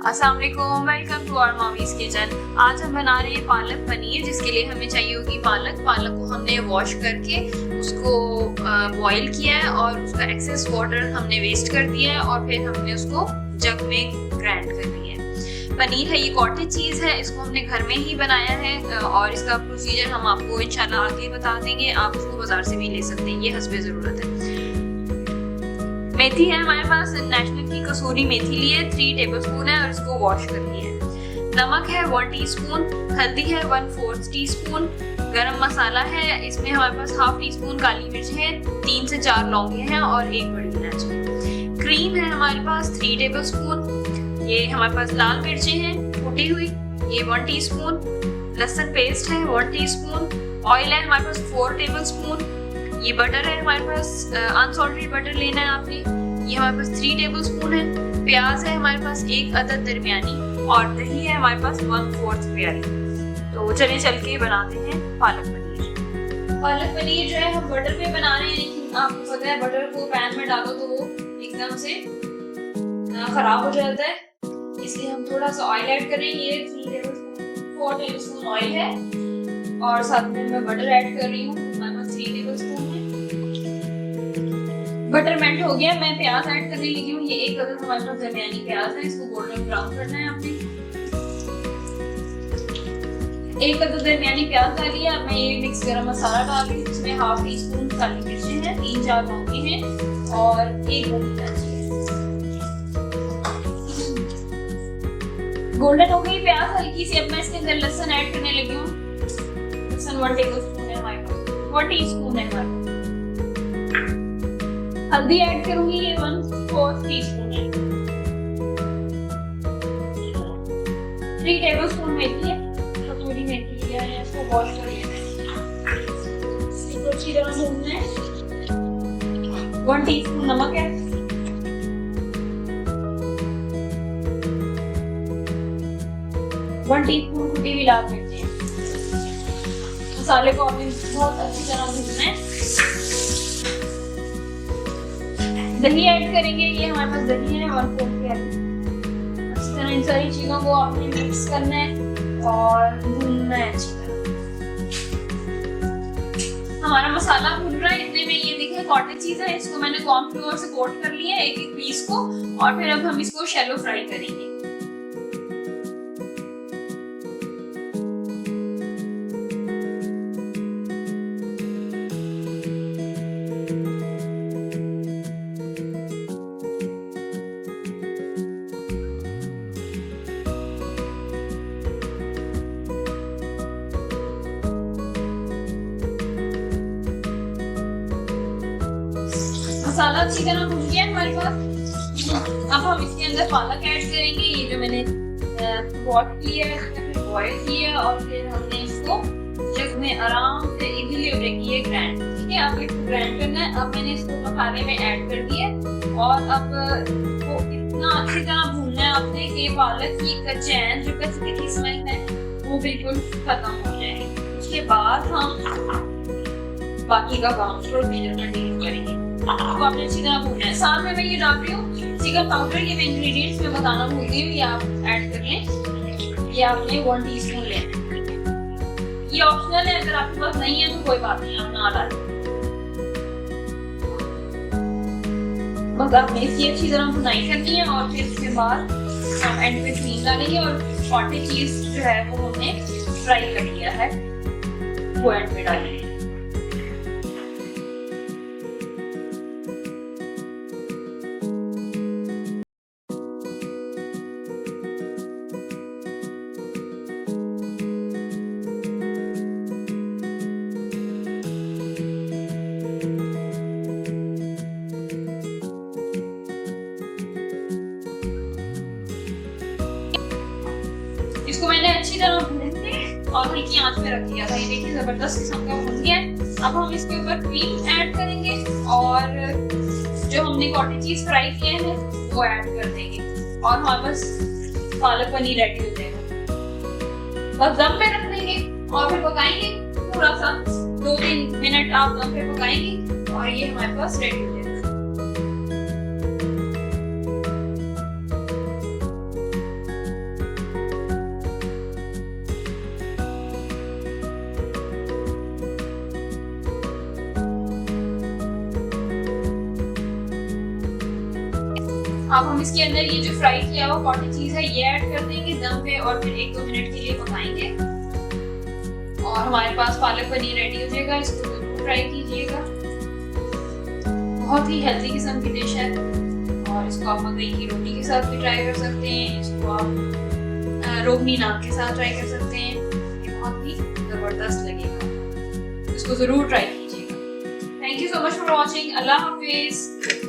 अस्सलाम वालेकुम, welcome to our mommy's kitchen. आज हम बना रहे हैं पालक पनीर, जिसके लिए हमें चाहिए होगी पालक को हमने वॉश करके उसको बॉईल किया है और उसका एक्सेस वाटर हमने वेस्ट कर दिया है और फिर हमने उसको जग में ग्राइंड कर लिया है। पनीर है, ये कॉटेज चीज़ है, इसको हमने घर में ही बनाया है और इसका प्रोसीजर हम आपको इंशाल्लाह आगे बता देंगे। आप इसको बाजार से भी ले सकते हैं, ये हस्बे ज़रूरत है। मेथी है हमारे पास, नेशनल की कसूरी मेथी ली है, 3 टेबलस्पून है और इसको वॉश कर लिया है। नमक है 1 टीस्पून, हल्दी है 1/4 टीस्पून, गरम मसाला है, इसमें हमारे पास 1/2 टीस्पून काली मिर्च है, 3 से 4 लौंगे हैं और 1 बड़ी इलायची है। क्रीम है हमारे पास 3 टेबलस्पून, ये हमारे पास लाल मिर्चें हैं कुटी हुई, ये 1 टीस्पून, लहसुन पेस्ट है 1 टीस्पून, ऑयल है हमारे पास 4 टेबलस्पून, ये बटर है हमारे पास, अनसॉल्टेड बटर लेना है आपने, ये हमारे पास 3 टेबलस्पून है। प्याज है हमारे पास 1 अदद दरमियानी और दही है हमारे पास 1/4 प्याली। तो चलिए चल के बनाते हैं पालक पनीर। पालक पनीर जो है हम बटर पे बना रहे हैं, लेकिन आपको पता है बटर को पैन में डालो तो वो एकदम से खराब हो जाता है, इसलिए हम थोड़ा सा ऑयल ऐड करें। ये 4 टेबलस्पून ऑयल है और साथ में मैं बटर ऐड कर रही हूँ, हमारे पास 3 टेबलस्पून है। बटर मेल्ट हो गया, मैं प्याज ऐड करने लगी हूँ। ये 1 अदद हमारे पास दरमियानी प्याज है, इसको गोल्डन ब्राउन करना है आपने। 1 अदद दरमियानी प्याज डालिए। अब मैं ये मिक्स गरम मसाला डाल रही हूँ, इसमें 1/2 टीस्पून काली मिर्चें हैं, 3-4 लौंगे हैं और 1 बड़ी इलायची है। गोल्डन हो गई प्याज हल्की सी, अब मैं इसके अंदर लहसुन ऐड करने लगी हूँ। लहसुन 1 टेबलस्पून है हमारे पास, 1 टीस्पून है हमारे पास। हल्दी ऐड करूंगी, ये 1/4 टीस्पून है। 3 टेबलस्पून मेथी है, कसूरी मेथी लिया है, इसको वॉश कर लेना है, इसको अच्छी तरह भूनना है। 1 टीस्पून नमक है, 1 टीस्पून कुटी हुई लाल मिर्च है। मसाले को हमें बहुत अच्छी तरह भूनना है। दही ऐड करेंगे, ये हमारे पास दही है 1/4 प्याली। अच्छी तरह इन सारी चीजों को आपने मिक्स करना है और भूनना है अच्छी तरह। हमारा मसाला भून रहा है, इतने में ये देखिए कॉटेज चीज है, इसको मैंने कॉर्नफ्लोर से कोट कर लिया है एक पीस को, और फिर अब हम इसको शैलो फ्राई करेंगे। मसाला अच्छी तरह भून गया हमारे पास। अब हम इसके अंदर पालक ऐड करेंगे, ये जो मैंने वॉश किया है, इसमें बॉईल किया और फिर हमने इसको जग में आराम से इजीली हो जाएगी ये ग्राइंड। ठीक है, अब इसको ग्राइंड करना है। अब मैंने इसको मसाले में ऐड कर दिया और अब वो इतना अच्छी तरह भूनना है आपने कि पालक की कच्चैन जो कच्ची स्मेल है वो बिल्कुल खत्म हो जाए। उसके बाद हम बाकी का काम प्रोसीजर में डील करेंगे। तो आपने अच्छी तरह भूनना है। साथ में मैं ये डाल रही हूँ चिकन पाउडर, ये मैं इंग्रेडिएंट्स में बताना भूल गई हूँ, ये आप ऐड कर लें। ये आपने 1 टीस्पून लेना है, ये ऑप्शनल है, अगर आपके पास नहीं है तो कोई बात नहीं, आप ना डालें। बस आपने इसकी अच्छी तरह भुनाई करनी है और फिर उसके बाद हम एंड में क्रीम डालेंगे और कॉटेज चीज जो है वो हमने फ्राई कर लिया है वो एंड में डालेंगे। इसको मैंने अच्छी तरह भून के और हल्की आंच पे रख दिया था, ये देखिए जबरदस्त किस्म का भून गया है। अब हम इसके ऊपर क्रीम ऐड करेंगे और जो हमने कॉटेज चीज फ्राई किए हैं वो ऐड कर देंगे और हमारे पास पालक पनीर रेडी हो जाएगा। बस दम पे रख देंगे और फिर पकाएंगे पूरा सा 2-3 मिनट आप दम पे पकाएंगे और ये हमारे पास रेडी हो जाएगा। अब हम इसके अंदर ये जो फ्राई किया हुआ कॉटेज चीज है ये ऐड कर देंगे दम पे और फिर 1-2 मिनट के लिए पकाएंगे और हमारे पास पालक पनीर रेडी हो जाएगा। इसको जरूर ट्राई कीजिएगा, बहुत ही हेल्दी किस्म की डिश है और इसको आप मकई की रोटी के साथ भी ट्राई कर सकते हैं, इसको आप रोगनी नान के साथ ट्राई कर सकते हैं, ये बहुत ही ज़बरदस्त लगेगा, इसको ज़रूर ट्राई कीजिएगा। Thank you so much for watching. अल्लाह हाफिज़।